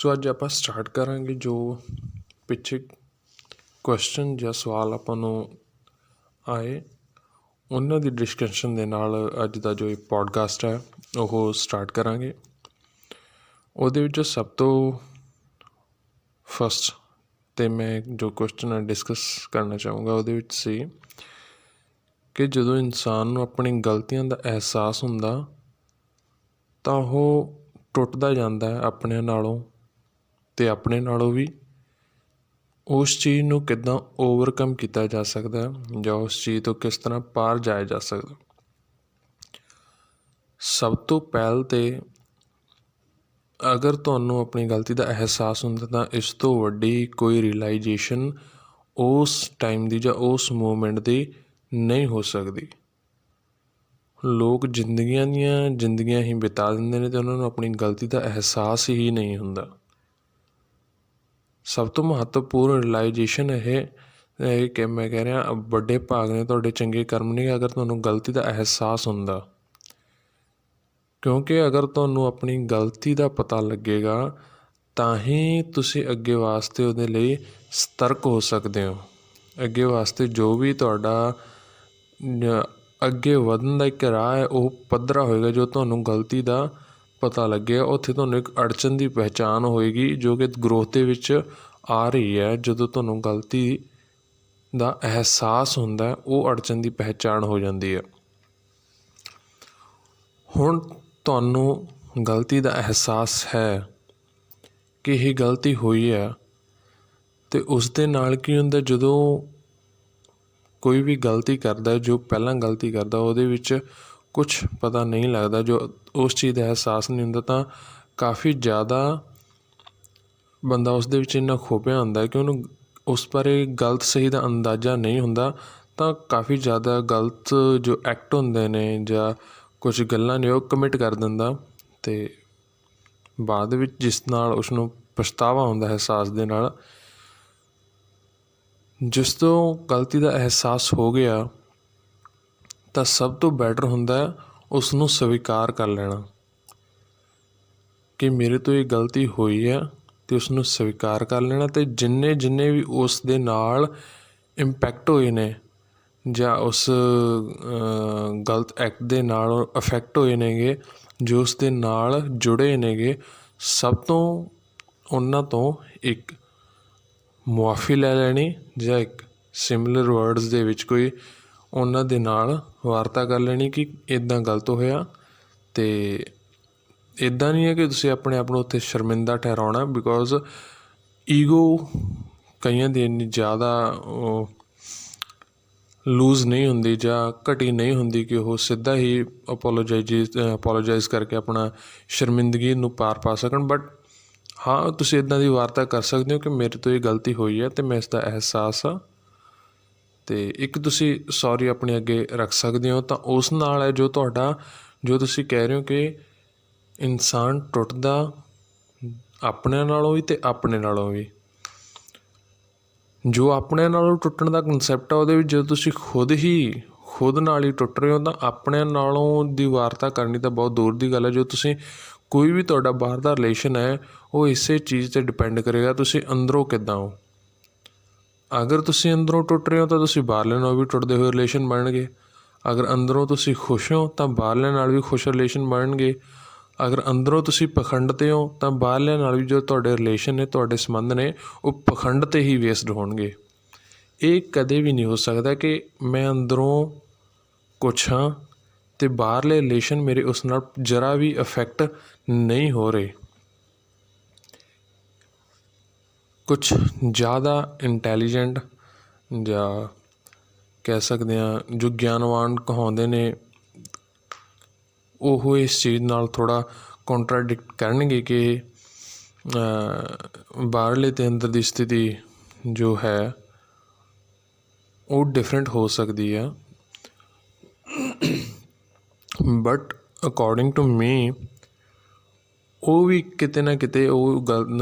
ਸੋ ਅੱਜ ਆਪਾਂ ਸਟਾਰਟ ਕਰਾਂਗੇ ਜੋ ਪਿੱਛੇ ਕੁਐਸਚਨ ਜਾਂ ਸਵਾਲ ਆਪਾਂ ਨੂੰ ਆਏ ਉਹਨਾਂ ਦੀ ਡਿਸਕਸ਼ਨ ਦੇ ਨਾਲ ਅੱਜ ਦਾ ਜੋ ਇਹ ਪੋਡਕਾਸਟ ਹੈ ਉਹ ਸਟਾਰਟ ਕਰਾਂਗੇ। ਉਹਦੇ ਵਿੱਚੋਂ ਸਭ ਤੋਂ ਫਸਟ ਅਤੇ ਮੈਂ ਜੋ ਕੁਐਸਚਨ ਹੈ ਡਿਸਕਸ ਕਰਨਾ ਚਾਹੂੰਗਾ ਉਹਦੇ ਵਿੱਚ ਸੀ ਕਿ ਜਦੋਂ ਇਨਸਾਨ ਨੂੰ ਆਪਣੀ ਗਲਤੀਆਂ ਦਾ ਅਹਿਸਾਸ ਹੁੰਦਾ ਤਾਂ ਉਹ ਟੁੱਟਦਾ ਜਾਂਦਾ ਹੈ ਆਪਣਿਆਂ ਨਾਲੋਂ ਅਤੇ ਆਪਣੇ ਨਾਲੋਂ ਵੀ। ਉਸ ਚੀਜ਼ ਨੂੰ ਕਿੱਦਾਂ ਓਵਰਕਮ ਕੀਤਾ ਜਾ ਸਕਦਾ ਜਾਂ ਉਸ ਚੀਜ਼ ਤੋਂ ਕਿਸ ਤਰ੍ਹਾਂ ਪਾਰ ਜਾਇਆ ਜਾ ਸਕਦਾ। ਸਭ ਤੋਂ ਪਹਿਲ ਤਾਂ ਅਗਰ ਤੁਹਾਨੂੰ ਆਪਣੀ ਗਲਤੀ ਦਾ ਅਹਿਸਾਸ ਹੁੰਦਾ ਤਾਂ ਇਸ ਤੋਂ ਵੱਡੀ ਕੋਈ ਰਿਅਲਾਈਜੇਸ਼ਨ ਉਸ ਟਾਈਮ ਦੀ ਜਾਂ ਉਸ ਮੂਮੈਂਟ ਦੀ ਨਹੀਂ ਹੋ ਸਕਦੀ। ਲੋਕ ਜ਼ਿੰਦਗੀਆਂ ਹੀ ਬਿਤਾ ਦਿੰਦੇ ਨੇ ਅਤੇ ਉਹਨਾਂ ਨੂੰ ਆਪਣੀ ਗਲਤੀ ਦਾ ਅਹਿਸਾਸ ਹੀ ਨਹੀਂ ਹੁੰਦਾ। ਸਭ ਤੋਂ ਮਹੱਤਵਪੂਰਨ ਰਿਅਲਾਈਜੇਸ਼ਨ ਇਹ ਕਿ ਮੈਂ ਕਹਿ ਰਿਹਾ ਵੱਡੇ ਭਾਗ ਨੇ ਤੁਹਾਡੇ ਚੰਗੇ ਕਰਮ ਨੇ ਅਗਰ ਤੁਹਾਨੂੰ ਗਲਤੀ ਦਾ ਅਹਿਸਾਸ ਹੁੰਦਾ, ਕਿਉਂਕਿ ਅਗਰ ਤੁਹਾਨੂੰ ਆਪਣੀ ਗਲਤੀ ਦਾ ਪਤਾ ਲੱਗੇਗਾ ਤਾਂ ਹੀ ਤੁਸੀਂ ਅੱਗੇ ਵਾਸਤੇ ਉਹਦੇ ਲਈ ਸਤਰਕ ਹੋ ਸਕਦੇ ਹੋ। ਅੱਗੇ ਵਾਸਤੇ ਜੋ ਵੀ ਤੁਹਾਡਾ ਅੱਗੇ ਵਧਣ ਦਾ ਇੱਕ ਰਾਹ ਹੈ ਉਹ ਪੱਧਰਾ ਹੋਏਗਾ। ਜੋ ਤੁਹਾਨੂੰ ਗਲਤੀ ਦਾ ਪਤਾ ਲੱਗੇਗਾ ਉੱਥੇ ਤੁਹਾਨੂੰ ਇੱਕ ਅੜਚਨ ਦੀ ਪਹਿਚਾਣ ਹੋਏਗੀ ਜੋ ਕਿ ਗਰੋਥ ਦੇ ਵਿੱਚ ਆ ਰਹੀ ਹੈ। ਜਦੋਂ ਤੁਹਾਨੂੰ ਗਲਤੀ ਦਾ ਅਹਿਸਾਸ ਹੁੰਦਾ ਉਹ ਅੜਚਨ ਦੀ ਪਹਿਚਾਣ ਹੋ ਜਾਂਦੀ ਹੈ। ਹੁਣ ਤੁਹਾਨੂੰ ਗਲਤੀ ਦਾ ਅਹਿਸਾਸ ਹੈ ਕਿ ਇਹ ਗਲਤੀ ਹੋਈ ਹੈ ਅਤੇ ਉਸ ਦੇ ਨਾਲ ਕੀ ਹੁੰਦਾ, ਜਦੋਂ ਕੋਈ ਵੀ ਗਲਤੀ ਕਰਦਾ ਜੋ ਪਹਿਲਾਂ ਗਲਤੀ ਕਰਦਾ ਉਹਦੇ ਵਿੱਚ ਕੁਛ ਪਤਾ ਨਹੀਂ ਲੱਗਦਾ, ਜੋ ਉਸ ਚੀਜ਼ ਦਾ ਅਹਿਸਾਸ ਨਹੀਂ ਹੁੰਦਾ ਤਾਂ ਕਾਫੀ ਜ਼ਿਆਦਾ ਬੰਦਾ ਉਸ ਦੇ ਵਿੱਚ ਇੰਨਾ ਖੋਪਿਆ ਹੁੰਦਾ ਕਿ ਉਹਨੂੰ ਉਸ ਬਾਰੇ ਗਲਤ ਸਹੀ ਦਾ ਅੰਦਾਜ਼ਾ ਨਹੀਂ ਹੁੰਦਾ। ਤਾਂ ਕਾਫੀ ਜ਼ਿਆਦਾ ਗਲਤ ਜੋ ਐਕਟ ਹੁੰਦੇ ਨੇ ਜਾਂ ਕੁਛ ਗੱਲਾਂ ਨੇ ਉਹ ਕਮਿਟ ਕਰ ਦਿੰਦਾ ਅਤੇ ਬਾਅਦ ਵਿੱਚ ਜਿਸ ਨਾਲ ਉਸਨੂੰ ਪਛਤਾਵਾ ਹੁੰਦਾ ਅਹਿਸਾਸ ਦੇ ਨਾਲ। ਜਿਸ ਤੋਂ ਗਲਤੀ ਦਾ ਅਹਿਸਾਸ ਹੋ ਗਿਆ ਤਾਂ ਸਭ ਤੋਂ ਬੈਟਰ ਹੁੰਦਾ ਉਸ ਨੂੰ ਸਵੀਕਾਰ ਕਰ ਲੈਣਾ ਕਿ ਮੇਰੇ ਤੋਂ ਇਹ ਗਲਤੀ ਹੋਈ ਹੈ ਅਤੇ ਉਸ ਨੂੰ ਸਵੀਕਾਰ ਕਰ ਲੈਣਾ। ਅਤੇ ਜਿੰਨੇ ਵੀ ਉਸ ਦੇ ਨਾਲ ਇੰਪੈਕਟ ਹੋਏ ਨੇ ਜਾਂ ਉਸ ਗਲਤ ਐਕਟ ਦੇ ਨਾਲ ਅਫੈਕਟ ਹੋਏ ਨੇਗੇ, ਜੋ ਉਸ ਦੇ ਨਾਲ ਜੁੜੇ ਨੇਗੇ, ਸਭ ਤੋਂ ਉਹਨਾਂ ਤੋਂ ਇੱਕ ਮੁਆਫੀ ਲੈ ਲੈਣੀ ਜਾਂ ਇੱਕ ਸਿਮਿਲਰ ਵਰਡਸ ਦੇ ਵਿੱਚ ਕੋਈ ਉਹਨਾਂ ਦੇ ਨਾਲ ਵਾਰਤਾ ਕਰ ਲੈਣੀ ਕਿ ਇੱਦਾਂ ਗਲਤ ਹੋਇਆ। ਅਤੇ ਇੱਦਾਂ ਨਹੀਂ ਹੈ ਕਿ ਤੁਸੀਂ ਆਪਣੇ ਆਪ ਨੂੰ ਉੱਥੇ ਸ਼ਰਮਿੰਦਾ ਠਹਿਰਾਉਣਾ, ਬਿਕੋਜ਼ ਈਗੋ ਕਈਆਂ ਦੀ ਇੰਨੀ ਜ਼ਿਆਦਾ ਲੂਜ਼ ਨਹੀਂ ਹੁੰਦੀ ਜਾਂ ਘਟੀ ਨਹੀਂ ਹੁੰਦੀ ਕਿ ਉਹ ਸਿੱਧਾ ਹੀ ਅਪੋਲੋਜਾਈਜ਼ ਕਰਕੇ ਆਪਣਾ ਸ਼ਰਮਿੰਦਗੀ ਨੂੰ ਪਾਰ ਪਾ ਸਕਣ। ਬਟ ਹਾਂ, ਤੁਸੀਂ ਇੱਦਾਂ ਦੀ ਵਾਰਤਾ ਕਰ ਸਕਦੇ ਹੋ ਕਿ ਮੇਰੇ ਤੋਂ ਇਹ ਗਲਤੀ ਹੋਈ ਹੈ ਅਤੇ ਮੈਂ ਇਸ ਦਾ ਅਹਿਸਾਸ ਆ, ਅਤੇ ਇੱਕ ਤੁਸੀਂ ਸੌਰੀ ਆਪਣੇ ਅੱਗੇ ਰੱਖ ਸਕਦੇ ਹੋ। ਤਾਂ ਉਸ ਨਾਲ ਹੈ ਜੋ ਤੁਸੀਂ ਕਹਿ ਰਹੇ ਹੋ ਕਿ ਇਨਸਾਨ ਟੁੱਟਦਾ ਆਪਣਿਆਂ ਨਾਲੋਂ ਵੀ ਅਤੇ ਆਪਣੇ ਨਾਲੋਂ ਵੀ। ਜੋ ਆਪਣਿਆਂ ਨਾਲੋਂ ਟੁੱਟਣ ਦਾ ਕੰਸੈਪਟ ਆ ਉਹਦੇ ਵਿੱਚ ਜਦੋਂ ਤੁਸੀਂ ਖੁਦ ਨਾਲ ਹੀ ਟੁੱਟ ਰਹੇ ਹੋ ਤਾਂ ਆਪਣਿਆਂ ਨਾਲੋਂ ਦੀ ਵਾਰਤਾ ਕਰਨੀ ਤਾਂ ਬਹੁਤ ਦੂਰ ਦੀ ਗੱਲ ਹੈ। ਜੋ ਤੁਸੀਂ ਕੋਈ ਵੀ ਤੁਹਾਡਾ ਬਾਹਰ ਦਾ ਰਿਲੇਸ਼ਨ ਹੈ ਉਹ ਇਸੇ ਚੀਜ਼ 'ਤੇ ਡਿਪੈਂਡ ਕਰੇਗਾ ਤੁਸੀਂ ਅੰਦਰੋਂ ਕਿੱਦਾਂ ਹੋ। ਅਗਰ ਤੁਸੀਂ ਅੰਦਰੋਂ ਟੁੱਟ ਰਹੇ ਹੋ ਤਾਂ ਤੁਸੀਂ ਬਾਹਰਲੇ ਨਾਲ ਵੀ ਟੁੱਟਦੇ ਹੋਏ ਰਿਲੇਸ਼ਨ ਬਣਨਗੇ। ਅਗਰ ਅੰਦਰੋਂ ਤੁਸੀਂ ਖੁਸ਼ ਹੋ ਤਾਂ ਬਾਹਰਲੇ ਨਾਲ ਵੀ ਖੁਸ਼ ਰਿਲੇਸ਼ਨ ਬਣਨਗੇ। ਅਗਰ ਅੰਦਰੋਂ ਤੁਸੀਂ ਪਖੰਡਤੇ ਹੋ ਤਾਂ ਬਾਹਰਲਿਆਂ ਨਾਲ ਵੀ ਜੋ ਤੁਹਾਡੇ ਰਿਲੇਸ਼ਨ ਨੇ, ਤੁਹਾਡੇ ਸੰਬੰਧ ਨੇ, ਉਹ ਪਖੰਡ 'ਤੇ ਹੀ ਬੇਸਡ ਹੋਣਗੇ। ਇਹ ਕਦੇ ਵੀ ਨਹੀਂ ਹੋ ਸਕਦਾ ਕਿ ਮੈਂ ਅੰਦਰੋਂ ਕੁਛ ਹਾਂ ਅਤੇ ਬਾਹਰਲੇ ਰਿਲੇਸ਼ਨ ਮੇਰੇ ਉਸ ਨਾਲ ਜ਼ਰਾ ਵੀ ਅਫੈਕਟ ਨਹੀਂ ਹੋ ਰਹੇ। ਕੁਛ ਜ਼ਿਆਦਾ ਇੰਟੈਲੀਜੈਂਟ ਜਾਂ ਕਹਿ ਸਕਦੇ ਹਾਂ ਜੋ ਗਿਆਨਵਾਨ ਕਹਾਉਂਦੇ ਨੇ ਉਹ ਇਸ ਚੀਜ਼ ਨਾਲ ਥੋੜ੍ਹਾ ਕੰਟਰਾਡਿਕਟ ਕਰਨਗੇ ਕਿ ਬਾਹਰਲੇ ਅਤੇ ਅੰਦਰ ਦੀ ਸਥਿਤੀ ਜੋ ਹੈ ਉਹ ਡਿਫਰੈਂਟ ਹੋ ਸਕਦੀ ਆ। ਬਟ ਅਕੋਰਡਿੰਗ ਟੂ ਮੀ ਉਹ ਵੀ ਕਿਤੇ ਨਾ ਕਿਤੇ ਉਹ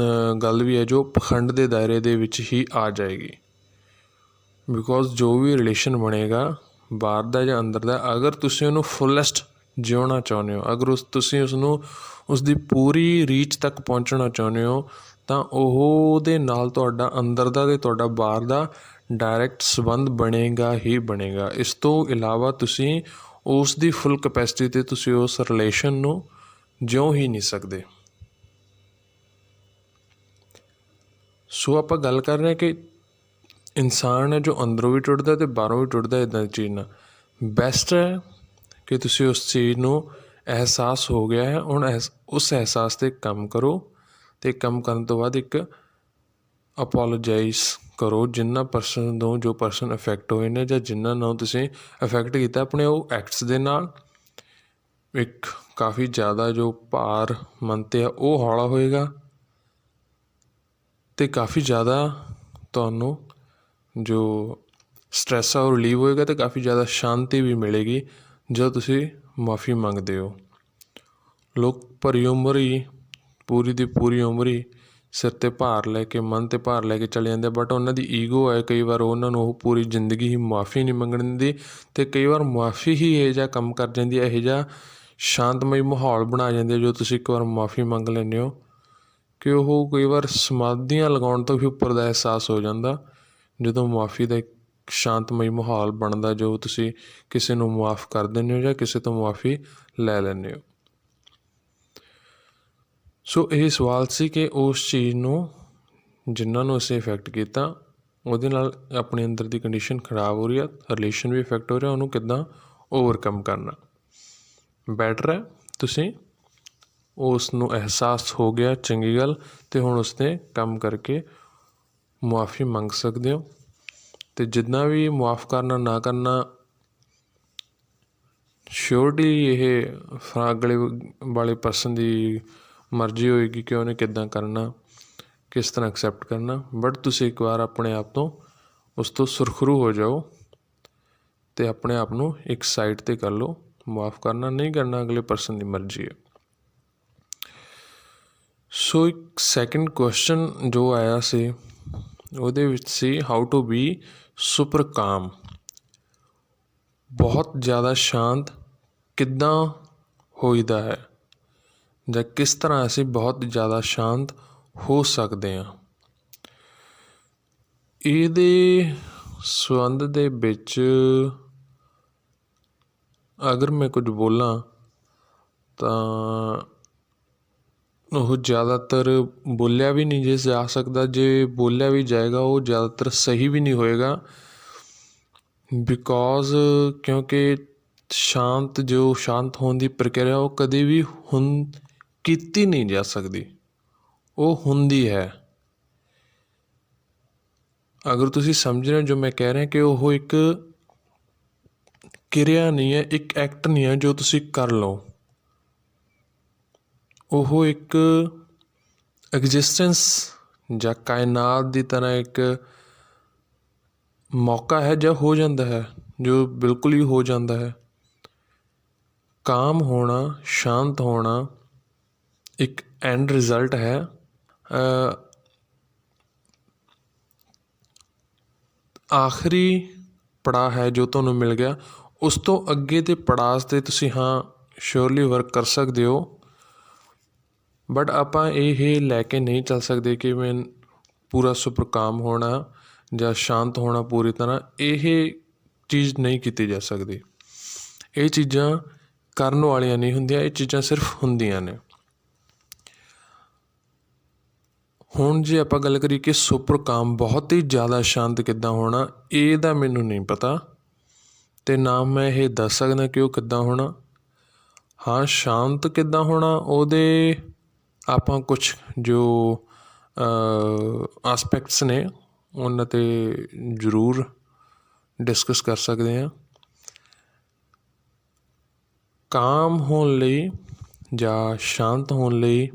ਗੱਲ ਵੀ ਹੈ ਜੋ ਪਖੰਡ ਦੇ ਦਾਇਰੇ ਦੇ ਵਿੱਚ ਹੀ ਆ ਜਾਏਗੀ। ਬਿਕੋਜ਼ ਜੋ ਵੀ ਰਿਲੇਸ਼ਨ ਬਣੇਗਾ ਬਾਹਰ ਦਾ ਜਾਂ ਅੰਦਰ ਦਾ, ਅਗਰ ਤੁਸੀਂ ਉਹਨੂੰ ਫੁੱਲੈਸਟ ਜਿਉਣਾ ਚਾਹੁੰਦੇ ਹੋ, ਅਗਰ ਤੁਸੀਂ ਉਸਨੂੰ ਉਸਦੀ ਪੂਰੀ ਰੀਚ ਤੱਕ ਪਹੁੰਚਣਾ ਚਾਹੁੰਦੇ ਹੋ ਤਾਂ ਉਹਦੇ ਨਾਲ ਤੁਹਾਡਾ ਅੰਦਰ ਦਾ ਅਤੇ ਤੁਹਾਡਾ ਬਾਹਰ ਦਾ ਡਾਇਰੈਕਟ ਸੰਬੰਧ ਬਣੇਗਾ ਹੀ ਬਣੇਗਾ। ਇਸ ਤੋਂ ਇਲਾਵਾ ਤੁਸੀਂ ਉਸ ਦੀ ਫੁੱਲ ਕਪੈਸਿਟੀ 'ਤੇ ਤੁਸੀਂ ਉਸ ਰਿਲੇਸ਼ਨ ਨੂੰ ਜਿਉ ਹੀ ਨਹੀਂ ਸਕਦੇ। ਸੋ ਆਪਾਂ ਗੱਲ ਕਰ ਰਹੇ ਹਾਂ ਕਿ ਇਨਸਾਨ ਹੈ ਜੋ ਅੰਦਰੋਂ ਵੀ ਟੁੱਟਦਾ ਅਤੇ ਬਾਹਰੋਂ ਵੀ ਟੁੱਟਦਾ। ਇੱਦਾਂ ਦੀ ਚੀਜ਼ ਨਾਲ ਬੈਸਟ ਹੈ ਕਿ ਤੁਸੀਂ ਉਸ ਚੀਜ਼ ਨੂੰ ਅਹਿਸਾਸ ਹੋ ਗਿਆ ਹੈ, ਹੁਣ ਉਸ ਅਹਿਸਾਸ 'ਤੇ ਕੰਮ ਕਰੋ ਅਤੇ ਕੰਮ ਕਰਨ ਤੋਂ ਬਾਅਦ ਇੱਕ ਅਪੋਲੋਜਾਈਜ਼ ਕਰੋ ਜਿਨ੍ਹਾਂ ਪਰਸਨ ਤੋਂ ਜੋ ਪਰਸਨ ਇਫੈਕਟ ਹੋਏ ਨੇ ਜਾਂ ਜਿਨ੍ਹਾਂ ਨੂੰ ਤੁਸੀਂ ਇਫੈਕਟ ਕੀਤਾ ਆਪਣੇ ਉਹ ਐਕਟਸ ਦੇ ਨਾਲ। ਇੱਕ ਕਾਫੀ ਜ਼ਿਆਦਾ ਜੋ ਭਾਰ ਮਨ 'ਤੇ ਆ ਉਹ ਹੌਲਾ ਹੋਏਗਾ ਅਤੇ ਕਾਫੀ ਜ਼ਿਆਦਾ ਤੁਹਾਨੂੰ ਜੋ ਸਟਰੈਸ ਆ ਉਹ ਰਿਲੀਵ ਹੋਏਗਾ ਅਤੇ ਕਾਫੀ ਜ਼ਿਆਦਾ ਸ਼ਾਂਤੀ ਵੀ ਮਿਲੇਗੀ ਜਦੋਂ ਤੁਸੀਂ ਮੁਆਫੀ ਮੰਗਦੇ ਹੋ। ਲੋਕ ਭਰੀ ਉਮਰ ਹੀ ਪੂਰੀ ਦੀ ਪੂਰੀ ਉਮਰ ਹੀ ਸਿਰ 'ਤੇ ਭਾਰ ਲੈ ਕੇ ਮਨ 'ਤੇ ਭਾਰ ਲੈ ਕੇ ਚਲੇ ਜਾਂਦੇ, ਬਟ ਉਹਨਾਂ ਦੀ ਈਗੋ ਹੈ ਕਈ ਵਾਰ ਉਹਨਾਂ ਨੂੰ ਉਹ ਪੂਰੀ ਜ਼ਿੰਦਗੀ ਹੀ ਮੁਆਫੀ ਨਹੀਂ ਮੰਗਣ ਦਿੰਦੀ ਅਤੇ ਕਈ ਵਾਰ ਮੁਆਫੀ ਹੀ ਇਹੋ ਜਿਹਾ ਕੰਮ ਕਰ ਜਾਂਦੀ ਹੈ, ਇਹੋ ਜਿਹਾ ਸ਼ਾਂਤਮਈ ਮਾਹੌਲ ਬਣਾ ਜਾਂਦੀ ਹੈ ਜੋ ਤੁਸੀਂ ਇੱਕ ਵਾਰ ਮੁਆਫੀ ਮੰਗ ਲੈਂਦੇ ਹੋ ਕਿ ਉਹ ਕਈ ਵਾਰ ਸਮਾਧੀਆਂ ਲਗਾਉਣ ਤੋਂ ਵੀ ਉੱਪਰ ਦਾ ਅਹਿਸਾਸ ਹੋ ਜਾਂਦਾ ਜਦੋਂ ਮੁਆਫੀ ਦਾ ਇੱਕ ਸ਼ਾਂਤਮਈ ਮਾਹੌਲ ਬਣਦਾ ਜੋ ਤੁਸੀਂ ਕਿਸੇ ਨੂੰ ਮੁਆਫ ਕਰ ਦਿੰਦੇ ਹੋ ਜਾਂ ਕਿਸੇ ਤੋਂ ਮੁਆਫੀ ਲੈ ਲੈਂਦੇ ਹੋ। ਸੋ ਇਹ ਸਵਾਲ ਸੀ ਕਿ ਉਸ ਚੀਜ਼ ਨੂੰ ਜਿਨ੍ਹਾਂ ਨੂੰ ਅਸੀਂ ਇਫੈਕਟ ਕੀਤਾ ਉਹਦੇ ਨਾਲ ਆਪਣੇ ਅੰਦਰ ਦੀ ਕੰਡੀਸ਼ਨ ਖਰਾਬ ਹੋ ਰਹੀ ਆ, ਰਿਲੇਸ਼ਨ ਵੀ ਇਫੈਕਟ ਹੋ ਰਿਹਾ, ਉਹਨੂੰ ਕਿੱਦਾਂ ਓਵਰਕਮ ਕਰਨਾ। ਬੈਟਰ ਹੈ ਤੁਸੀਂ ਉਸ ਨੂੰ ਅਹਿਸਾਸ ਹੋ ਗਿਆ, ਚੰਗੀ ਗੱਲ, ਅਤੇ ਹੁਣ ਉਸ 'ਤੇ ਕੰਮ ਕਰਕੇ ਮੁਆਫੀ ਮੰਗ ਸਕਦੇ ਹੋ। ਅਤੇ ਜਿੱਦਾਂ ਵੀ ਮੁਆਫ ਕਰਨਾ ਨਾ ਕਰਨਾ ਸ਼ਿਓਰਲੀ ਇਹ ਅਗਲੇ ਵਾਲੇ ਪਰਸਨ ਦੀ ਮਰਜ਼ੀ ਹੋਏਗੀ ਕਿ ਉਹਨੇ ਕਿੱਦਾਂ ਕਰਨਾ, ਕਿਸ ਤਰ੍ਹਾਂ ਐਕਸੈਪਟ ਕਰਨਾ, ਬਟ ਤੁਸੀਂ ਇੱਕ ਵਾਰ ਆਪਣੇ ਆਪ ਤੋਂ ਉਸ ਤੋਂ ਸੁਰਖਰੂ ਹੋ ਜਾਓ ਅਤੇ ਆਪਣੇ ਆਪ ਨੂੰ ਇੱਕ ਸਾਈਡ 'ਤੇ ਕਰ ਲਓ। ਮੁਆਫ ਕਰਨਾ ਨਹੀਂ ਕਰਨਾ ਅਗਲੇ ਪਰਸਨ ਦੀ ਮਰਜ਼ੀ ਹੈ। ਸੋ ਇੱਕ ਸੈਕਿੰਡ ਕੁਐਸਚਨ ਜੋ ਆਇਆ ਸੀ ਉਹਦੇ ਵਿੱਚ ਸੀ ਹਾਊ ਟੂ ਬੀ ਸੁਪਰ ਕਾਮ। ਬਹੁਤ ਜ਼ਿਆਦਾ ਸ਼ਾਂਤ ਕਿੱਦਾਂ ਹੋਈਦਾ ਹੈ ਜਾਂ ਕਿਸ ਤਰ੍ਹਾਂ ਅਸੀਂ ਬਹੁਤ ਜ਼ਿਆਦਾ ਸ਼ਾਂਤ ਹੋ ਸਕਦੇ ਹਾਂ। ਇਹਦੇ ਸੰਬੰਧ ਦੇ ਵਿੱਚ ਅਗਰ ਮੈਂ ਕੁਝ ਬੋਲਾਂ ਤਾਂ ਉਹ ਜ਼ਿਆਦਾਤਰ ਬੋਲਿਆ ਵੀ ਨਹੀਂ ਜੇ ਜਾ ਸਕਦਾ, ਜੇ ਬੋਲਿਆ ਵੀ ਜਾਏਗਾ ਉਹ ਜ਼ਿਆਦਾਤਰ ਸਹੀ ਵੀ ਨਹੀਂ ਹੋਏਗਾ ਬਿਕੋਜ਼ ਕਿਉਂਕਿ ਸ਼ਾਂਤ ਹੋਣ ਦੀ ਪ੍ਰਕਿਰਿਆ ਉਹ ਕਦੇ ਵੀ ਕੀਤੀ ਨਹੀਂ ਜਾ ਸਕਦੀ, ਉਹ ਹੁੰਦੀ ਹੈ। ਅਗਰ ਤੁਸੀਂ ਸਮਝ ਰਹੇ ਹੋ ਜੋ ਮੈਂ ਕਹਿ ਰਿਹਾ ਕਿ ਉਹ ਇੱਕ ਕਿਰਿਆ ਨਹੀਂ ਹੈ, ਇੱਕ ਐਕਟ ਨਹੀਂ ਹੈ ਜੋ ਤੁਸੀਂ ਕਰ ਲਓ, ਉਹ ਇੱਕ ਐਗਜ਼ਿਸਟੈਂਸ ਜਾਂ ਕਾਇਨਾਤ ਦੀ ਤਰ੍ਹਾਂ ਇੱਕ ਮੌਕਾ ਹੈ ਜਾਂ ਹੋ ਜਾਂਦਾ ਹੈ, ਜੋ ਬਿਲਕੁਲ ਹੀ ਹੋ ਜਾਂਦਾ ਹੈ। ਕਾਮ ਹੋਣਾ, ਸ਼ਾਂਤ ਹੋਣਾ ਇੱਕ ਐਂਡ ਰਿਜ਼ਲਟ ਹੈ। ਆਖਰੀ ਪੜਾਅ ਹੈ ਜੋ ਤੁਹਾਨੂੰ ਮਿਲ ਗਿਆ, ਉਸ ਤੋਂ ਅੱਗੇ ਦੇ ਪੜਾਅ 'ਤੇ ਤੁਸੀਂ ਹਾਂ ਸ਼ੋਰਲੀ ਵਰਕ ਕਰ ਸਕਦੇ ਹੋ, ਬਟ ਆਪਾਂ ਇਹ ਲੈ ਕੇ ਨਹੀਂ ਚੱਲ ਸਕਦੇ ਕਿ ਮੈਂ ਪੂਰਾ ਸੁਪਰ ਕਾਮ ਹੋਣਾ ਜਾਂ ਸ਼ਾਂਤ ਹੋਣਾ ਪੂਰੀ ਤਰ੍ਹਾਂ, ਇਹ ਚੀਜ਼ ਨਹੀਂ ਕੀਤੀ ਜਾ ਸਕਦੀ। ਇਹ ਚੀਜ਼ਾਂ ਕਰਨ ਵਾਲੀਆਂ ਨਹੀਂ ਹੁੰਦੀਆਂ, ਇਹ ਚੀਜ਼ਾਂ ਸਿਰਫ ਹੁੰਦੀਆਂ ਨੇ। ਹੁਣ ਜੇ ਆਪਾਂ ਗੱਲ ਕਰੀਏ ਕਿ ਸੁਪਰ ਕਾਮ ਬਹੁਤ ਹੀ ਜ਼ਿਆਦਾ ਸ਼ਾਂਤ ਕਿੱਦਾਂ ਹੋਣਾ, ਇਹਦਾ ਮੈਨੂੰ ਨਹੀਂ ਪਤਾ ਅਤੇ ਨਾ ਮੈਂ ਇਹ ਦੱਸ ਸਕਦਾ ਕਿ ਉਹ ਕਿੱਦਾਂ ਹੋਣਾ। ਹਾਂ, ਸ਼ਾਂਤ ਕਿੱਦਾਂ ਹੋਣਾ ਉਹਦੇ ਆਪਾਂ ਕੁਛ ਜੋ ਆਸਪੈਕਟਸ ਨੇ ਉਹਨਾਂ 'ਤੇ ਜ਼ਰੂਰ ਡਿਸਕਸ ਕਰ ਸਕਦੇ ਹਾਂ। ਕਾਮ ਹੋਣ ਲਈ ਜਾਂ ਸ਼ਾਂਤ ਹੋਣ ਲਈ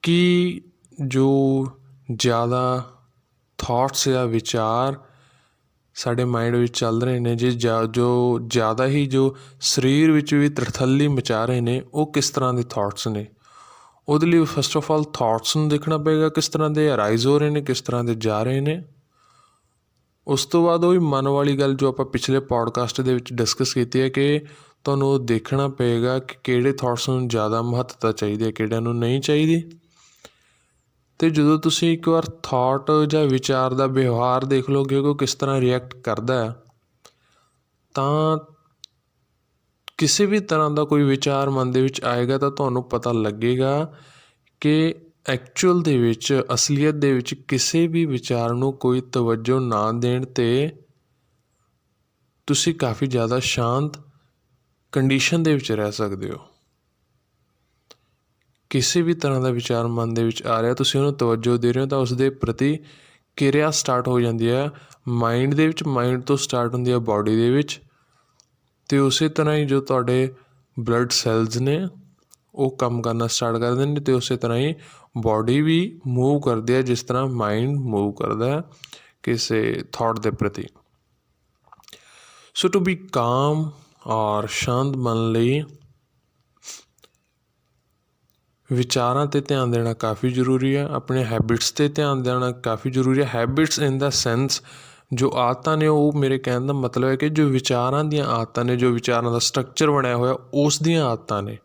ਕਿ ਜੋ ਜ਼ਿਆਦਾ ਥੋਟਸ ਜਾਂ ਵਿਚਾਰ ਸਾਡੇ ਮਾਇੰਡ ਵਿੱਚ ਚੱਲ ਰਹੇ ਨੇ, ਜੋ ਜ਼ਿਆਦਾ ਹੀ ਜੋ ਸਰੀਰ ਵਿੱਚ ਵੀ ਤਰਥੱਲੀ ਮਚਾ ਰਹੇ ਨੇ, ਉਹ ਕਿਸ ਤਰ੍ਹਾਂ ਦੇ ਥੋਟਸ ਨੇ। ਉਹਦੇ ਲਈ ਫਸਟ ਆਫ ਆਲ ਥੋਟਸ ਨੂੰ ਦੇਖਣਾ ਪਏਗਾ ਕਿਸ ਤਰ੍ਹਾਂ ਦੇ ਅਰਾਈਜ਼ ਹੋ ਰਹੇ ਨੇ, ਕਿਸ ਤਰ੍ਹਾਂ ਦੇ ਜਾ ਰਹੇ ਨੇ। ਉਸ ਤੋਂ ਬਾਅਦ ਉਹ ਵੀ ਮਨ ਵਾਲੀ ਗੱਲ ਜੋ ਆਪਾਂ ਪਿਛਲੇ ਪੋਡਕਾਸਟ ਦੇ ਵਿੱਚ ਡਿਸਕਸ ਕੀਤੀ ਹੈ ਕਿ ਤੁਹਾਨੂੰ ਉਹ ਦੇਖਣਾ ਪਏਗਾ ਕਿ ਕਿਹੜੇ ਥੋਟਸ ਨੂੰ ਜ਼ਿਆਦਾ ਮਹੱਤਤਾ ਚਾਹੀਦੀ ਹੈ, ਕਿਹੜਿਆਂ ਨੂੰ ਨਹੀਂ ਚਾਹੀਦੀ। ਅਤੇ ਜਦੋਂ ਤੁਸੀਂ ਇੱਕ ਵਾਰ ਥੋਟ ਜਾਂ ਵਿਚਾਰ ਦਾ ਵਿਵਹਾਰ ਦੇਖ ਲਓਗੇ ਕਿ ਉਹ ਕਿਸ ਤਰ੍ਹਾਂ ਰਿਐਕਟ ਕਰਦਾ ਹੈ, ਤਾਂ ਕਿਸੇ ਵੀ ਤਰ੍ਹਾਂ ਦਾ ਕੋਈ ਵਿਚਾਰ ਮਨ ਦੇ ਵਿੱਚ ਆਏਗਾ ਤਾਂ ਤੁਹਾਨੂੰ ਪਤਾ ਲੱਗੇਗਾ ਕਿ ਐਕਚੁਅਲ ਦੇ ਵਿੱਚ, ਅਸਲੀਅਤ ਦੇ ਵਿੱਚ ਕਿਸੇ ਵੀ ਵਿਚਾਰ ਨੂੰ ਕੋਈ ਤਵੱਜੋ ਨਾ ਦੇਣ 'ਤੇ ਤੁਸੀਂ ਕਾਫੀ ਜ਼ਿਆਦਾ ਸ਼ਾਂਤ ਕੰਡੀਸ਼ਨ ਦੇ ਵਿੱਚ ਰਹਿ ਸਕਦੇ ਹੋ। ਕਿਸੇ ਵੀ ਤਰ੍ਹਾਂ ਦਾ ਵਿਚਾਰ ਮਨ ਦੇ ਵਿੱਚ ਆ ਰਿਹਾ, ਤੁਸੀਂ ਉਹਨੂੰ ਤਵੱਜੋ ਦੇ ਰਹੇ ਹੋ ਤਾਂ ਉਸ ਦੇ ਪ੍ਰਤੀ ਕਿਰਿਆ ਸਟਾਰਟ ਹੋ ਜਾਂਦੀ ਹੈ ਮਾਈਂਡ ਦੇ ਵਿੱਚ, ਮਾਈਂਡ ਤੋਂ ਸਟਾਰਟ ਹੁੰਦੀ ਹੈ ਬਾਡੀ ਦੇ ਵਿੱਚ, ਅਤੇ ਉਸੇ ਤਰ੍ਹਾਂ ਹੀ ਜੋ ਤੁਹਾਡੇ ਬਲੱਡ ਸੈਲਜ਼ ਨੇ ਉਹ ਕੰਮ ਕਰਨਾ ਸਟਾਰਟ ਕਰ ਦਿੰਦੇ ਨੇ, ਅਤੇ ਉਸੇ ਤਰ੍ਹਾਂ ਹੀ ਬਾਡੀ ਵੀ ਮੂਵ ਕਰਦੀ ਹੈ ਜਿਸ ਤਰ੍ਹਾਂ ਮਾਈਂਡ ਮੂਵ ਕਰਦਾ ਹੈ ਕਿਸੇ ਥੋਟ ਦੇ ਪ੍ਰਤੀ। ਸੋ ਟੂ ਬੀ ਕਾਮ ਔਰ ਸ਼ਾਂਤ ਮਨ ਲਈ ਵਿਚਾਰਾਂ 'ਤੇ ਧਿਆਨ ਦੇਣਾ ਕਾਫੀ ਜ਼ਰੂਰੀ ਹੈ। ਆਪਣੇ ਹੈਬਿਟਸ 'ਤੇ ਧਿਆਨ ਦੇਣਾ ਕਾਫੀ ਜ਼ਰੂਰੀ ਹੈ। ਹੈਬਿਟਸ ਇਨ ਦਾ ਸੈਂਸ ਜੋ ਆਦਤਾਂ ਨੇ, ਉਹ ਮੇਰੇ ਕਹਿਣ ਦਾ ਮਤਲਬ ਹੈ ਕਿ ਜੋ ਵਿਚਾਰਾਂ ਦੀਆਂ ਆਦਤਾਂ ਨੇ, ਜੋ ਵਿਚਾਰਾਂ ਦਾ ਸਟਰਕਚਰ ਬਣਿਆ ਹੋਇਆ ਉਸ ਦੀਆਂ ਆਦਤਾਂ ਨੇ।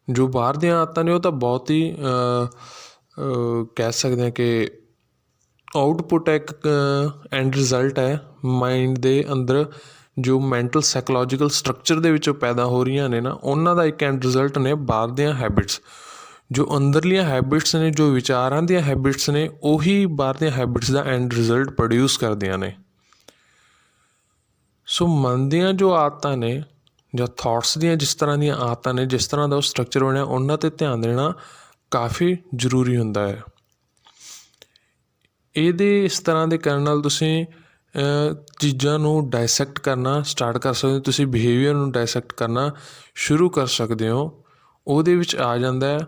ਜੋ ਬਾਹਰ ਦੀਆਂ ਆਦਤਾਂ ਨੇ ਉਹ ਤਾਂ ਬਹੁਤ ਹੀ ਕਹਿ ਸਕਦੇ ਹਾਂ ਕਿ ਆਊਟਪੁੱਟ ਹੈ, ਇੱਕ ਐਂਡ ਰਿਜ਼ਲਟ ਹੈ ਮਾਈਂਡ ਦੇ ਅੰਦਰ ਜੋ ਮੈਂਟਲ ਸਾਈਕੋਲੋਜੀਕਲ ਸਟਰਕਚਰ ਦੇ ਵਿੱਚੋਂ ਪੈਦਾ ਹੋ ਰਹੀਆਂ ਨੇ ਨਾ, ਉਹਨਾਂ ਦਾ ਇੱਕ ਐਂਡ ਰਿਜ਼ਲਟ ਨੇ ਬਾਹਰ ਦੀਆਂ ਹੈਬਿਟਸ। ਜੋ ਅੰਦਰਲੀਆਂ ਹੈਬਿਟਸ ਨੇ, ਜੋ ਵਿਚਾਰਾਂ ਦੀਆਂ ਹੈਬਿਟਸ ਨੇ, ਉਹੀ ਬਾਹਰ ਦੀਆਂ ਹੈਬਿਟਸ ਦਾ ਐਂਡ ਰਿਜ਼ਲਟ ਪ੍ਰੋਡਿਊਸ ਕਰਦੀਆਂ ਨੇ। ਸੋ ਮਨ ਦੀਆਂ ਜੋ ਆਦਤਾਂ ਨੇ ਜਾਂ ਥੋਟਸ ਦੀਆਂ ਜਿਸ ਤਰ੍ਹਾਂ ਦੀਆਂ ਆਦਤਾਂ ਨੇ, ਜਿਸ ਤਰ੍ਹਾਂ ਦਾ ਉਹ ਸਟਰਕਚਰ ਬਣਿਆ, ਉਹਨਾਂ 'ਤੇ ਧਿਆਨ ਦੇਣਾ ਕਾਫੀ ਜ਼ਰੂਰੀ ਹੁੰਦਾ ਹੈ। ਇਹਦੇ ਇਸ ਤਰ੍ਹਾਂ ਦੇ ਕਰਨ ਨਾਲ ਤੁਸੀਂ ਚੀਜ਼ਾਂ ਨੂੰ ਡਾਇਸੈਕਟ ਕਰਨਾ ਸਟਾਰਟ ਕਰ ਸਕਦੇ ਹੋ। ਤੁਸੀਂ ਬਿਹੇਵੀਅਰ ਨੂੰ ਡਾਇਸੈਕਟ ਕਰਨਾ ਸ਼ੁਰੂ ਕਰ ਸਕਦੇ ਹੋ। ਉਹਦੇ ਵਿੱਚ ਆ ਜਾਂਦਾ ਹੈ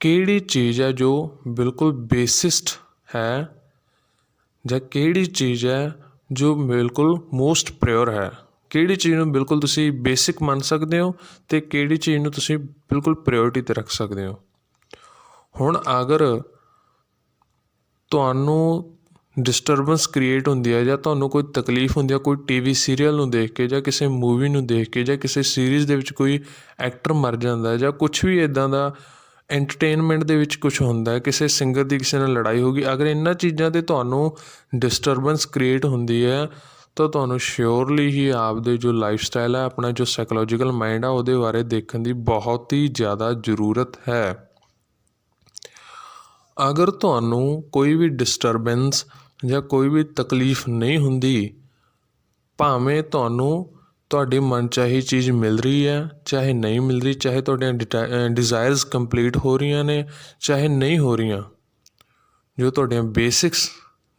ਕਿਹੜੀ ਚੀਜ਼ ਹੈ ਜੋ ਬਿਲਕੁਲ ਬੇਸਿਸਟ ਹੈ, ਜਾਂ ਕਿਹੜੀ ਚੀਜ਼ ਹੈ ਜੋ ਬਿਲਕੁਲ ਮੋਸਟ ਪ੍ਰਿਓਰ ਹੈ। ਕਿਹੜੀ ਚੀਜ਼ ਨੂੰ ਬਿਲਕੁਲ ਤੁਸੀਂ ਬੇਸਿਕ ਮੰਨ ਸਕਦੇ ਹੋ ਅਤੇ ਕਿਹੜੀ ਚੀਜ਼ ਨੂੰ ਤੁਸੀਂ ਬਿਲਕੁਲ ਪ੍ਰਿਓਰਿਟੀ 'ਤੇ ਰੱਖ ਸਕਦੇ ਹੋ। ਹੁਣ ਅਗਰ ਤੁਹਾਨੂੰ ਡਿਸਟਰਬੈਂਸ ਕ੍ਰੀਏਟ ਹੁੰਦੀ ਹੈ ਜਾਂ ਤੁਹਾਨੂੰ ਕੋਈ ਤਕਲੀਫ ਹੁੰਦੀ ਹੈ ਕੋਈ TV ਸੀਰੀਅਲ ਨੂੰ ਦੇਖ ਕੇ, ਜਾਂ ਕਿਸੇ ਮੂਵੀ ਨੂੰ ਦੇਖ ਕੇ, ਜਾਂ ਕਿਸੇ ਸੀਰੀਜ਼ ਦੇ ਵਿੱਚ ਕੋਈ ਐਕਟਰ ਮਰ ਜਾਂਦਾ ਹੈ, ਜਾਂ ਕੁਛ ਵੀ ਇੱਦਾਂ ਦਾ ਐਂਟਰਟੇਨਮੈਂਟ ਦੇ ਵਿੱਚ ਕੁਛ ਹੁੰਦਾ ਹੈ, ਕਿਸੇ ਸਿੰਗਰ ਦੀ ਕਿਸੇ ਨਾਲ ਲੜਾਈ ਹੋ ਗਈ, ਅਗਰ ਇਹਨਾਂ ਚੀਜ਼ਾਂ 'ਤੇ ਤੁਹਾਨੂੰ ਡਿਸਟਰਬੈਂਸ ਕ੍ਰੀਏਟ ਹੁੰਦੀ ਹੈ ਤਾਂ ਤੁਹਾਨੂੰ ਸ਼ਿਓਰਲੀ ਹੀ ਆਪਦੇ ਜੋ ਲਾਈਫ ਸਟਾਈਲ ਹੈ, ਆਪਣਾ ਜੋ ਸਾਈਕੋਲੋਜੀਕਲ ਮਾਈਂਡ ਆ, ਉਹਦੇ ਬਾਰੇ ਦੇਖਣ ਦੀ ਬਹੁਤ ਹੀ ਜ਼ਿਆਦਾ ਜ਼ਰੂਰਤ ਹੈ। ਅਗਰ ਤੁਹਾਨੂੰ ਕੋਈ ਵੀ ਡਿਸਟਰਬੈਂਸ ਜਾਂ ਕੋਈ ਵੀ ਤਕਲੀਫ ਨਹੀਂ ਹੁੰਦੀ, ਭਾਵੇਂ ਤੁਹਾਨੂੰ ਤੁਹਾਡੀ ਮਨਚਾਹੀ ਚੀਜ਼ ਮਿਲ ਰਹੀ ਹੈ ਚਾਹੇ ਨਹੀਂ ਮਿਲ ਰਹੀ, ਚਾਹੇ ਤੁਹਾਡੀਆਂ ਡਿਜ਼ਾਇਰਸ ਕੰਪਲੀਟ ਹੋ ਰਹੀਆਂ ਨੇ ਚਾਹੇ ਨਹੀਂ ਹੋ ਰਹੀਆਂ, ਜੋ ਤੁਹਾਡੀਆਂ ਬੇਸਿਕਸ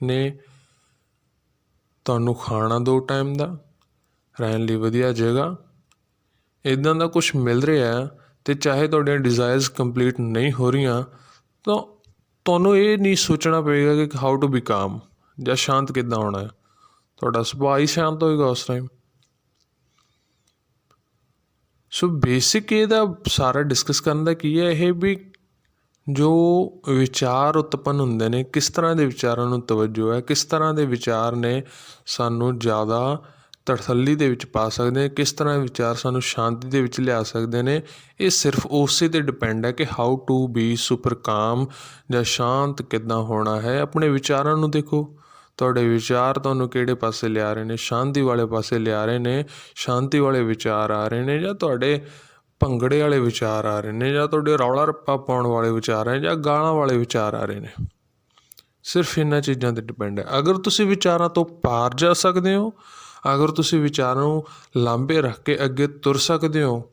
ਨੇ, ਤੁਹਾਨੂੰ ਖਾਣਾ 2 ਟਾਈਮ ਦਾ, ਰਹਿਣ ਲਈ ਵਧੀਆ ਜਗ੍ਹਾ, ਇੱਦਾਂ ਦਾ ਕੁਛ ਮਿਲ ਰਿਹਾ ਅਤੇ ਚਾਹੇ ਤੁਹਾਡੀਆਂ ਡਿਜ਼ਾਇਰਸ ਕੰਪਲੀਟ ਨਹੀਂ ਹੋ ਰਹੀਆਂ, ਤਾਂ ਤੁਹਾਨੂੰ ਇਹ ਨਹੀਂ ਸੋਚਣਾ ਪਵੇਗਾ ਕਿ ਹਾਊ ਟੂ ਬੀ ਕਾਮ, ਜਾਂ ਸ਼ਾਂਤ ਕਿੱਦਾਂ ਹੋਣਾ ਹੈ। ਤੁਹਾਡਾ ਸੁਭਾਅ ਹੀ ਸ਼ਾਂਤ ਹੋਏਗਾ ਉਸ ਟਾਈਮ। ਸੋ ਬੇਸਿਕ ਇਹਦਾ ਸਾਰਾ ਡਿਸਕਸ ਕਰਨ ਦਾ ਕੀ ਹੈ, ਇਹ ਵੀ ਜੋ ਵਿਚਾਰ ਉਤਪੰਨ ਹੁੰਦੇ ਨੇ, ਕਿਸ ਤਰ੍ਹਾਂ ਦੇ ਵਿਚਾਰਾਂ ਨੂੰ ਤਵੱਜੋ ਹੈ, ਕਿਸ ਤਰ੍ਹਾਂ ਦੇ ਵਿਚਾਰ ਨੇ ਸਾਨੂੰ ਜ਼ਿਆਦਾ ਤਸੱਲੀ ਦੇ ਵਿੱਚ ਪਾ ਸਕਦੇ ਨੇ, ਕਿਸ ਤਰ੍ਹਾਂ ਦੇ ਵਿਚਾਰ ਸਾਨੂੰ ਸ਼ਾਂਤੀ ਦੇ ਵਿੱਚ ਲਿਆ ਸਕਦੇ ਨੇ, ਇਹ ਸਿਰਫ ਉਸੇ 'ਤੇ ਡਿਪੈਂਡ ਹੈ ਕਿ ਹਾਊ ਟੂ ਬੀ ਸੁਪਰ ਕਾਮ, ਜਾਂ ਸ਼ਾਂਤ ਕਿੱਦਾਂ ਹੋਣਾ ਹੈ। ਆਪਣੇ ਵਿਚਾਰਾਂ ਨੂੰ ਦੇਖੋ, ਤੁਹਾਡੇ ਵਿਚਾਰ ਤੁਹਾਨੂੰ ਕਿਹੜੇ ਪਾਸੇ ਲਿਆ ਰਹੇ ਨੇ, ਸ਼ਾਂਤੀ ਵਾਲੇ ਪਾਸੇ ਲਿਆ ਰਹੇ ਨੇ, ਸ਼ਾਂਤੀ ਵਾਲੇ ਵਿਚਾਰ ਆ ਰਹੇ ਨੇ, ਜਾਂ ਤੁਹਾਡੇ ਭੰਗੜੇ ਵਾਲੇ ਵਿਚਾਰ ਆ ਰਹੇ ਨੇ, ਜਾਂ ਤੁਹਾਡੇ ਰੌਲਾ ਰੱਪਾ ਪਾਉਣ ਵਾਲੇ ਵਿਚਾਰ ਹੈ, ਜਾਂ ਗਾਲਾਂ ਵਾਲੇ ਵਿਚਾਰ ਆ ਰਹੇ ਨੇ। ਸਿਰਫ ਇਹਨਾਂ ਚੀਜ਼ਾਂ 'ਤੇ ਡਿਪੈਂਡ ਹੈ। ਅਗਰ ਤੁਸੀਂ ਵਿਚਾਰਾਂ ਤੋਂ ਪਾਰ ਜਾ ਸਕਦੇ ਹੋ, ਅਗਰ ਤੁਸੀਂ ਵਿਚਾਰਾਂ ਨੂੰ ਲਾਂਭੇ ਰੱਖ ਕੇ ਅੱਗੇ ਤੁਰ ਸਕਦੇ ਹੋ,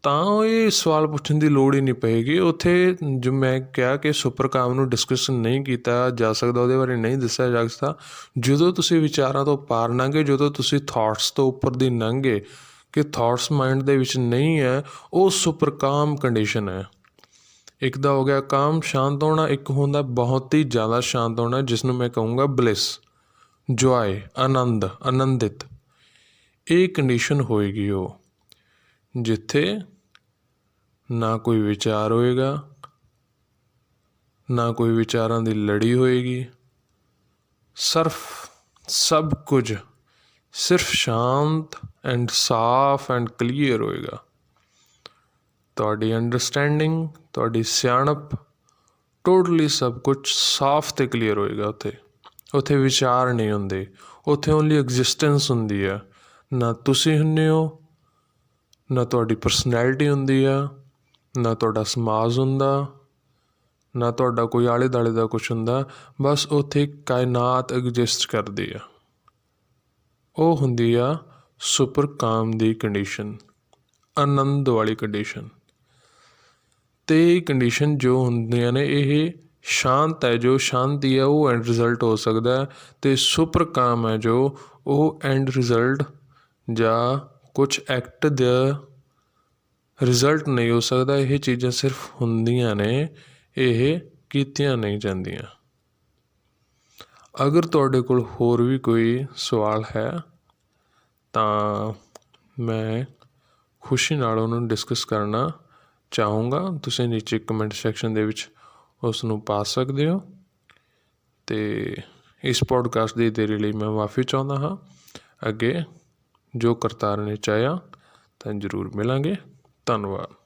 ਤਾਂ ਇਹ ਸਵਾਲ ਪੁੱਛਣ ਦੀ ਲੋੜ ਹੀ ਨਹੀਂ ਪਏਗੀ। ਉੱਥੇ ਜੋ ਮੈਂ ਕਿਹਾ ਕਿ ਸੁਪਰ ਕਾਮ ਨੂੰ ਡਿਸਕਸ਼ਨ ਨਹੀਂ ਕੀਤਾ ਜਾ ਸਕਦਾ, ਉਹਦੇ ਬਾਰੇ ਨਹੀਂ ਦੱਸਿਆ ਜਾ ਸਕਦਾ। ਜਦੋਂ ਤੁਸੀਂ ਵਿਚਾਰਾਂ ਤੋਂ ਪਾਰ ਲੰਘੇ, ਜਦੋਂ ਤੁਸੀਂ ਥੋਟਸ ਤੋਂ ਉੱਪਰ ਦੀ ਲੰਘੇ ਕਿ ਥੋਟਸ ਮਾਈਂਡ ਦੇ ਵਿੱਚ ਨਹੀਂ ਹੈ, ਉਹ ਸੁਪਰ ਕਾਮ ਕੰਡੀਸ਼ਨ ਹੈ। ਇੱਕ ਦਾ ਹੋ ਗਿਆ ਕਾਮ, ਸ਼ਾਂਤ ਹੋਣਾ, ਇੱਕ ਹੁੰਦਾ ਬਹੁਤ ਹੀ ਜ਼ਿਆਦਾ ਸ਼ਾਂਤ ਹੋਣਾ, ਜਿਸ ਨੂੰ ਮੈਂ ਕਹੂੰਗਾ ਬਲਿਸ, ਜੋਏ, ਆਨੰਦ, ਆਨੰਦਿਤ। ਇਹ ਕੰਡੀਸ਼ਨ ਹੋਏਗੀ ਉਹ ਜਿੱਥੇ ਨਾ ਕੋਈ ਵਿਚਾਰ ਹੋਏਗਾ, ਨਾ ਕੋਈ ਵਿਚਾਰਾਂ ਦੀ ਲੜੀ ਹੋਏਗੀ, ਸਭ ਕੁਝ ਸਿਰਫ ਸ਼ਾਂਤ ਐਂਡ ਸਾਫ ਐਂਡ ਕਲੀਅਰ ਹੋਏਗਾ। ਤੁਹਾਡੀ ਅੰਡਰਸਟੈਂਡਿੰਗ, ਤੁਹਾਡੀ ਸਿਆਣਪ ਟੋਟਲੀ ਸਭ ਕੁਛ ਸਾਫ਼ ਅਤੇ ਕਲੀਅਰ ਹੋਏਗਾ। ਉੱਥੇ ਵਿਚਾਰ ਨਹੀਂ ਹੁੰਦੇ, ਉੱਥੇ ਓਨਲੀ ਐਗਜ਼ਿਸਟੈਂਸ ਹੁੰਦੀ ਆ। ਨਾ ਤੁਸੀਂ ਹੁੰਦੇ ਹੋ, ਨਾ ਤੁਹਾਡੀ ਪਰਸਨੈਲਿਟੀ ਹੁੰਦੀ ਆ, ਨਾ ਤੁਹਾਡਾ ਸਮਾਜ ਹੁੰਦਾ, ਨਾ ਤੁਹਾਡਾ ਕੋਈ ਆਲੇ ਦੁਆਲੇ ਦਾ ਕੁਛ ਹੁੰਦਾ। ਬਸ ਉੱਥੇ ਕਾਇਨਾਤ ਐਗਜ਼ਿਸਟ ਕਰਦੀ ਆ। ਉਹ ਹੁੰਦੀ ਆ ਸੁਪਰ ਕਾਮ ਦੀ ਕੰਡੀਸ਼ਨ, ਆਨੰਦ ਵਾਲੀ ਕੰਡੀਸ਼ਨ। ਅਤੇ ਕੰਡੀਸ਼ਨ ਜੋ ਹੁੰਦੀਆਂ ਨੇ ਇਹ ਸ਼ਾਂਤ ਹੈ, ਜੋ ਸ਼ਾਂਤੀ ਹੈ ਉਹ ਐਂਡ ਰਿਜ਼ਲਟ ਹੋ ਸਕਦਾ। ਅਤੇ ਸੁਪਰ ਕਾਮ ਹੈ ਜੋ ਉਹ ਐਂਡ ਰਿਜ਼ਲਟ ਜਾਂ ਕੁਛ ਐਕਟ ਦਾ ਰਿਜ਼ਲਟ ਨਹੀਂ ਹੋ ਸਕਦਾ। ਇਹ ਚੀਜ਼ਾਂ ਸਿਰਫ ਹੁੰਦੀਆਂ ਨੇ, ਇਹ ਕੀਤੀਆਂ ਨਹੀਂ ਜਾਂਦੀਆਂ। ਅਗਰ ਤੁਹਾਡੇ ਕੋਲ ਹੋਰ ਵੀ ਕੋਈ ਸਵਾਲ ਹੈ ਤਾਂ ਮੈਂ ਖੁਸ਼ੀ ਨਾਲ ਉਹਨੂੰ ਡਿਸਕਸ ਕਰਨਾ ਚਾਹੂੰਗਾ। ਤੁਸੀਂ ਨੀਚੇ ਕਮੈਂਟ ਸੈਕਸ਼ਨ ਦੇ ਵਿੱਚ ਉਸ ਨੂੰ ਪਾ ਸਕਦੇ ਹੋ। ਅਤੇ ਇਸ ਪੋਡਕਾਸਟ ਦੀ ਦੇਰੀ ਲਈ ਮੈਂ ਮਾਫੀ ਚਾਹੁੰਦਾ ਹਾਂ। ਅੱਗੇ ਜੋ ਕਰਤਾਰ ਨੇ ਚਾਹਿਆ ਤਾਂ ਜ਼ਰੂਰ ਮਿਲਾਂਗੇ। ਧੰਨਵਾਦ।